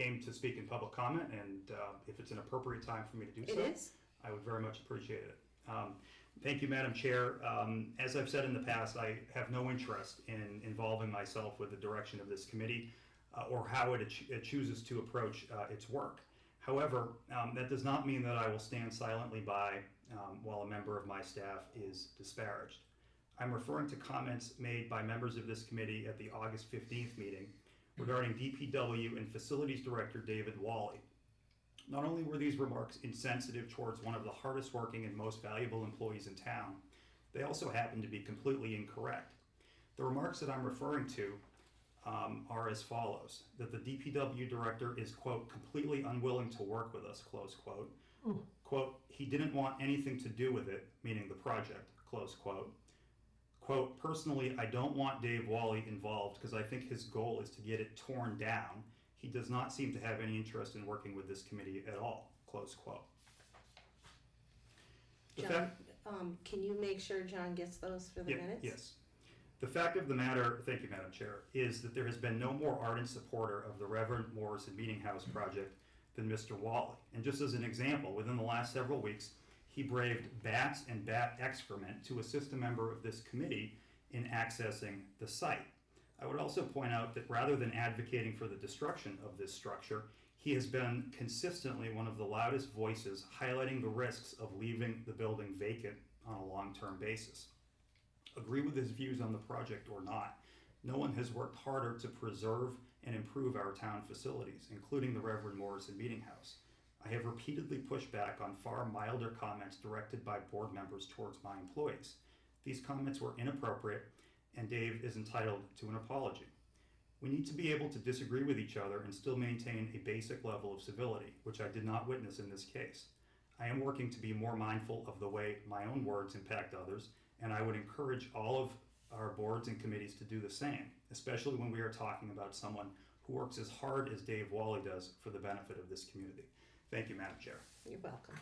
came to speak in public comment, and if it's an appropriate time for me to do so. It is. I would very much appreciate it. Thank you, Madam Chair. As I've said in the past, I have no interest in involving myself with the direction of this committee or how it chooses to approach its work. However, that does not mean that I will stand silently by while a member of my staff is disparaged. I'm referring to comments made by members of this committee at the August 15th meeting regarding DPW and Facilities Director David Wally. Not only were these remarks insensitive towards one of the hardest working and most valuable employees in town, they also happen to be completely incorrect. The remarks that I'm referring to are as follows: that the DPW director is, quote, completely unwilling to work with us, close quote. Quote, he didn't want anything to do with it, meaning the project, close quote. Quote, personally, I don't want Dave Wally involved because I think his goal is to get it torn down. He does not seem to have any interest in working with this committee at all, close quote. John, can you make sure John gets those for the minutes? Yes. The fact of the matter, thank you, Madam Chair, is that there has been no more ardent supporter of the Reverend Morrison Meeting House project than Mr. Wally. And just as an example, within the last several weeks, he braved bats and bat excrement to assist a member of this committee in accessing the site. I would also point out that rather than advocating for the destruction of this structure, he has been consistently one of the loudest voices highlighting the risks of leaving the building vacant on a long-term basis. Agree with his views on the project or not, no one has worked harder to preserve and improve our town facilities, including the Reverend Morrison Meeting House. I have repeatedly pushed back on far milder comments directed by board members towards my employees. These comments were inappropriate, and Dave is entitled to an apology. We need to be able to disagree with each other and still maintain a basic level of civility, which I did not witness in this case. I am working to be more mindful of the way my own words impact others, and I would encourage all of our boards and committees to do the same, especially when we are talking about someone who works as hard as Dave Wally does for the benefit of this community. Thank you, Madam Chair. You're welcome.